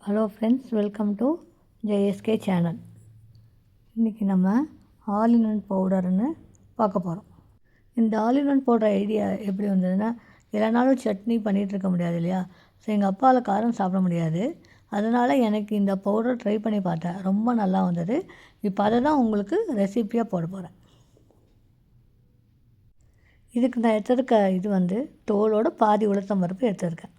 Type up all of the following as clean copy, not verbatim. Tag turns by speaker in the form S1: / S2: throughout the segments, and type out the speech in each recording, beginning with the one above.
S1: Hello friends, welcome to JSK channel. இன்றைக்கி நம்ம all in one பவுடர்னு பார்க்க போகிறோம். இந்த all in one powder idea எப்படி வந்ததுன்னா, எல்லா நாளும் சட்னி பண்ணிகிட்ருக்க முடியாது இல்லையா? ஸோ எங்கள் அப்பாவில் காரம் சாப்பிட முடியாது. அதனால் எனக்கு இந்த பவுடர் ட்ரை பண்ணி பார்த்தேன், ரொம்ப நல்லா வந்தது. இப்போ அதை தான் உங்களுக்கு ரெசிப்பியாக போட போகிறேன். இதுக்கு நான் எடுத்திருக்க இது தோலோட பாதி உளுத்தம் பருப்பு எடுத்திருக்கேன்.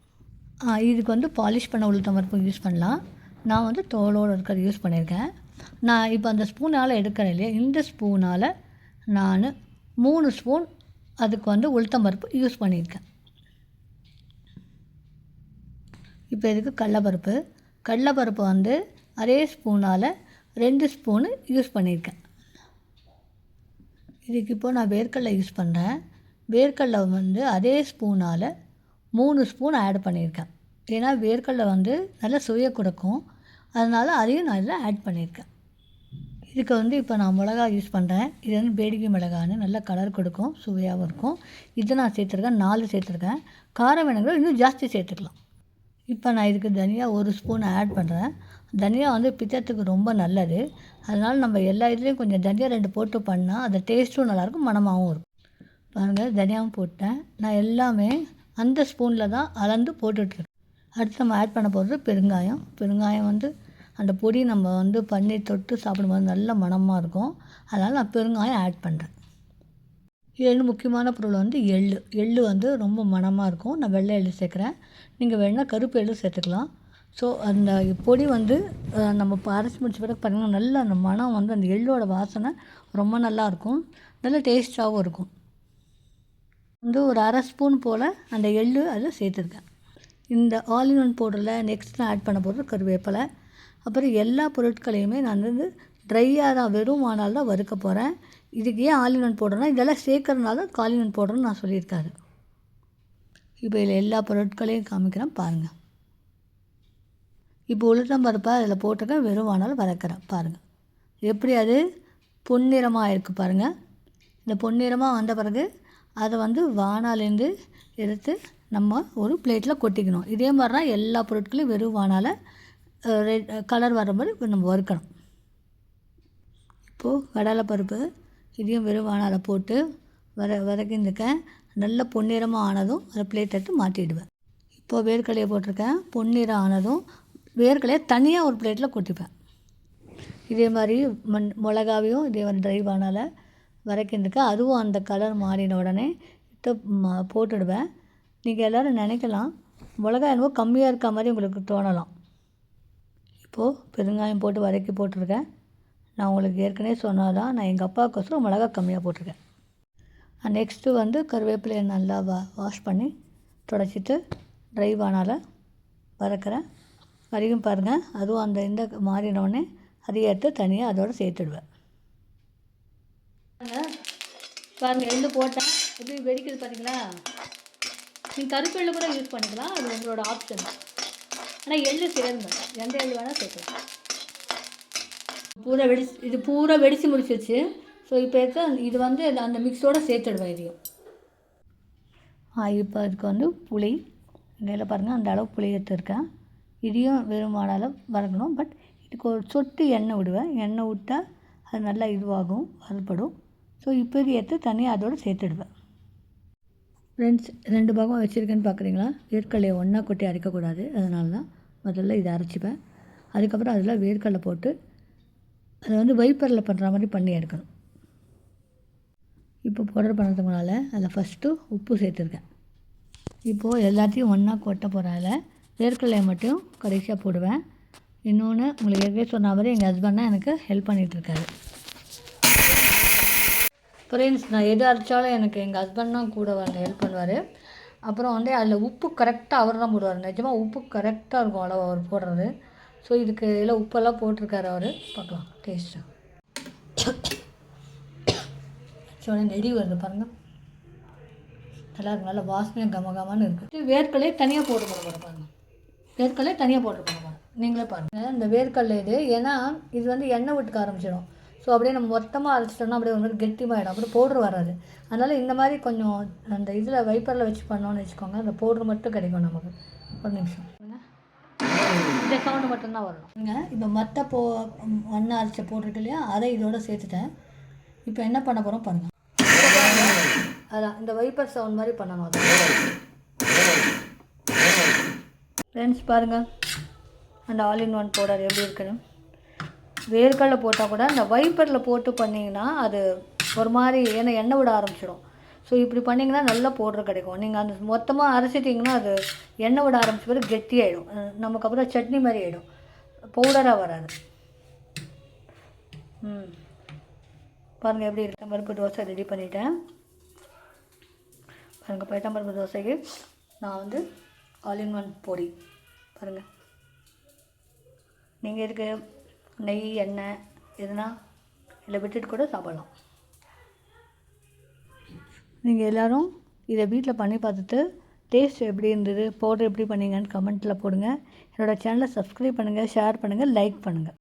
S1: இதுக்கு பாலிஷ் பண்ண உளுத்தம் பருப்பு யூஸ் பண்ணலாம். நான் தோலோடு இருக்கிறது யூஸ் பண்ணியிருக்கேன். நான் இப்போ அந்த ஸ்பூனால் எடுக்கிறேன் இல்லையா, இந்த ஸ்பூனால் நான் 3 ஸ்பூன் அதுக்கு உளுத்தம் பருப்பு யூஸ் பண்ணியிருக்கேன். இப்போ இதுக்கு கடலைப்பருப்பு அதே ஸ்பூனால் 2 ஸ்பூனு யூஸ் பண்ணியிருக்கேன். இதுக்கு இப்போது நான் வேர்க்கடலை யூஸ் பண்ணுறேன். வேர்க்கடலை அதே ஸ்பூனால் 3 ஸ்பூன் ஆட் பண்ணியிருக்கேன். ஏன்னா வேர்க்கடலை நல்லா சுவையை கொடுக்கும், அதனால் அதையும் நான் இதில் ஆட் பண்ணியிருக்கேன். இதுக்கு இப்போ நான் மிளகா யூஸ் பண்ணுறேன். இது பேடிகை மிளகான்னு நல்ல கலர் கொடுக்கும், சுவையாகவும் இருக்கும். இது நான் சேர்த்துருக்கேன், 4 சேர்த்துருக்கேன். காரம் வேணுங்கிற இன்னும் ஜாஸ்தி சேர்த்துக்கலாம். இப்போ நான் இதுக்கு தனியா 1 ஸ்பூன் ஆட் பண்ணுறேன். தனியா பித்தத்துக்கு ரொம்ப நல்லது. அதனால் நம்ம எல்லா இதுலேயும் கொஞ்சம் தனியா 2 போட்டு பண்ணால் அது டேஸ்ட்டும் நல்லாயிருக்கும், மணமாகவும் இருக்கும். பாருங்கள், தனியாவும் போட்டேன். நான் எல்லாமே அந்த ஸ்பூனில் தான் அளந்து போட்டுட்ருக்கேன். அடுத்து நம்ம ஆட் பண்ண போகிறது பெருங்காயம் அந்த பொடி நம்ம பன்னீர் தொட்டு சாப்பிடும்போது நல்ல மணமாக இருக்கும். அதனால் நான் பெருங்காயம் ஆட் பண்ணுறேன். இது முக்கியமான பொருள் எள்ளு ரொம்ப மணமாக இருக்கும். நான் வெள்ளை எள்ளு சேர்க்குறேன். நீங்கள் வேணால் கருப்பு எள்ளு சேர்த்துக்கலாம். ஸோ அந்த பொடி நம்ம அரைச்சி முடிச்ச பிறகு பார்த்திங்கன்னா நல்ல அந்த மணம் அந்த எள்ளோட வாசனை ரொம்ப நல்லாயிருக்கும், நல்ல டேஸ்ட்டாகவும் இருக்கும். ஒரு அரை ஸ்பூன் போல் அந்த எள்ளு அதில் சேர்த்துருக்கேன். இந்த ஆல் இன் ஒன் பவுடரில் நெக்ஸ்ட் நான் ஆட் பண்ண போகிறது கருவேப்பிலை. அப்புறம் எல்லா பொருட்களையுமே நான் ட்ரையாக தான் வெறும் வானால் தான் வறுக்க போகிறேன். இதுக்கு ஏன் ஆல் இன் ஒன் பவுடர்னால் இதெல்லாம் சேர்க்கறதுனால ஆல் இன் ஒன் பவுடர்னு நான் சொல்லியிருக்காரு. இப்போ இதில் எல்லா பொருட்களையும் காமிக்கிறேன் பாருங்கள். இப்போ உளுத்தம் பருப்பை அதில் போட்டிருக்கேன், வெறும் வானால் வறுக்கிறேன் பாருங்கள். எப்படி அது பொன்னிறமாக இருக்குது பாருங்கள். இந்த பொன்னிறமாக வந்த பிறகு அதை வானாலேருந்து எடுத்து நம்ம ஒரு பிளேட்டில் கொட்டிக்கணும். இதே மாதிரி தான் எல்லா பொருட்களையும் வெறும் வானால் கலர் வர மாதிரி நம்ம வறுக்கணும். இப்போது கடலைப்பருப்பு இதையும் வெறும் வானால் போட்டு வதக்கிருக்கேன். நல்ல பொன்னிறமாக ஆனதும் அதை பிளேட் எடுத்து மாற்றிடுவேன். இப்போது வேர்க்கடலையை போட்டிருக்கேன். பொன்னிறம் ஆனதும் வேர்க்கடலையை தனியாக ஒரு பிளேட்டில் கொட்டிப்பேன். இதே மாதிரி மிளகாவையும் இதே மாதிரி ட்ரை வானால் வதக்கிருக்கேன். அதுவும் அந்த கலர் மாறின உடனே போட்டுடுவேன். நீங்கள் எல்லோரும் நினைக்கலாம் மிளகாய் என்னவோ கம்மியாக இருக்க மாதிரி உங்களுக்கு தோணலாம். இப்போது பெருங்காயம் போட்டு வதக்கி போட்டிருக்கேன். நான் உங்களுக்கு ஏற்கனவே சொன்னால் நான் எங்கள் அப்பாவுக்கோசரம் மிளகாய் கம்மியாக போட்டிருக்கேன். நெக்ஸ்ட்டு கருவேப்பிலையை நல்லா வாஷ் பண்ணி துடைச்சிட்டு ட்ரை வானால் வதக்கிறேன். வரைக்கும் பாருங்கள், அதுவும் அந்த இந்த மாறினோடனே அதை எடுத்து தனியாக அதோடு சேர்த்துடுவேன். பாருங்கள், எள்ளு போட்டேன், எப்படி வெடிக்குது பார்த்தீங்களா? நீங்கள் கருப்பு எள்ளு கூட யூஸ் பண்ணிக்கலாம், அது உங்களோட ஆப்ஷன். ஆனால் எள்ளு சேருங்க, எந்த எள்ளு வேணால் சேர்க்கலாம். பூரா வெடித்து முடிச்சிருச்சு. ஸோ இப்போ இது அந்த மிக்ஸோடு சேர்த்துடுவேன் இதையும். இப்போ அதுக்கு புளி இங்கே பாருங்கள், அந்த அளவு புளி எடுத்துருக்கேன். இதையும் வெறும் வானால் வதக்கணும். பட் இதுக்கு ஒரு சொட்டு எண்ணெய் விடுவேன். எண்ணெய் விட்டால் அது நல்லா இதுவாகும், வறுபடும். ஸோ இப்போ இது எடுத்து தனியாக அதோடு சேர்த்துடுவேன். ஃப்ரெண்ட்ஸ், 2 பாகம் வச்சுருக்கேன்னு பார்க்குறீங்களா? வேர்க்கடலையை ஒன்றா கொட்டி அரைக்கக்கூடாது, அதனால தான் முதல்ல இதை அரைச்சிப்பேன். அதுக்கப்புறம் அதில் வேர்க்கடலை போட்டு அதை வைப்பரில் பண்ணுற மாதிரி பண்ணி எடுக்கணும். இப்போ பவுடர் பண்ணுறதுக்கு முன்னால் அதில் ஃபஸ்ட்டு உப்பு சேர்த்துருக்கேன். இப்போது எல்லாத்தையும் ஒன்றா கொட்ட போகிறதால வேர்க்கடலையை மட்டும் கடைசியாக போடுவேன். இன்னொன்று உங்களுக்கு ஏற்கனவே சொன்ன மாதிரி எங்கள் ஹஸ்பண்ட் தான் எனக்கு ஹெல்ப் பண்ணிகிட்ருக்காரு. ஃப்ரெண்ட்ஸ், நான் எது அரைச்சாலும் எனக்கு எங்கள் ஹஸ்பண்ட் தான் கூட ஹெல்ப் பண்ணுவார். அப்புறம் அதில் உப்பு கரெக்டாக அவர் தான் போடுவார். நிஜமாக உப்பு கரெக்டாக இருக்கும் அளவு அவர் போடுறது. ஸோ இதுக்கு எல்லாம் உப்பெல்லாம் போட்டிருக்காரு அவர். பார்க்கலாம் டேஸ்ட்டு. சொன்ன நெடி வருது பாருங்கள், நல்லா இருக்கு, நல்லா வாசனையாக கமகமானு இருக்குது. வேர்க்கடலையே தனியாக போட்டு பாருங்கள், வேர்க்கடலையே தனியாக போட்டு பாருங்கள். நீங்களே பாருங்கள் இந்த வேர்க்கடலை இது. ஏன்னா இது எண்ணெய் விட்டுக்க ஆரம்பிச்சிடும். ஸோ அப்படியே நம்ம மொத்தமாக அரைச்சிட்டோம்னா அப்படியே ஒரு மாதிரி கெட்டிமாகிடும், அப்படியே பவுட்ரு வராது. அதனால் இந்த மாதிரி கொஞ்சம் அந்த இதில் வைப்பரில் வச்சு பண்ணோன்னு வச்சுக்கோங்க, அந்த பவுட்ரு மட்டும் கிடைக்கும் நமக்கு. ஒரு நிமிஷம். இந்த சவுண்டு மட்டும்தான் வரணும். இப்போ மற்ற மண்ணை அரைச்சி போட்டிருக்கு இல்லையா, அதை இதோட சேர்த்துட்டேன். இப்போ என்ன பண்ண போகிறோம் பாருங்கள். அதான் இந்த வைப்பர் சவுண்ட் மாதிரி பண்ணணும். அது ஃப்ரெண்ட்ஸ் பாருங்கள், அந்த ஆல் இன் ஒன் பவுடர் எப்படி இருக்குன்னு. வேர்க்கடலை போட்டால் கூட அந்த வைப்பரில் போட்டு பண்ணிங்கன்னா அது ஒரு மாதிரி எண்ணெய் விட ஆரம்பிச்சிடும். ஸோ இப்படி பண்ணிங்கன்னா நல்லா பவுடர் கிடைக்கும். நீங்கள் அந்த மொத்தமாக அரைச்சிட்டிங்கன்னா அது எண்ணெய் விட ஆரம்பிச்ச பிறகு கெட்டியாகிடும். நமக்கு அப்புறம் சட்னி மாதிரி ஆகிடும், பவுடராக வராது. பாருங்கள் எப்படி இருக்கு. பருப்பு தோசை ரெடி பண்ணிட்டேன் பாருங்கள். பருப்பு தோசைக்கு நான் வந்து ஆல் இன் ஒன் பொடி பாருங்கள். நீங்கள் இதுக்கு நெய் எண்ணெய் எதுனா இதில் விட்டுட்டு கூட சாப்பிட்லாம். நீங்கள் எல்லோரும் இதை வீட்டில் பண்ணி பார்த்துட்டு டேஸ்ட் எப்படி இருந்தது, பவுடர் எப்படி பண்ணீங்கன்னு கமெண்ட்டில் போடுங்க. என்னோடய சேனலை சப்ஸ்கிரைப் பண்ணுங்கள், ஷேர் பண்ணுங்கள், லைக் பண்ணுங்கள்.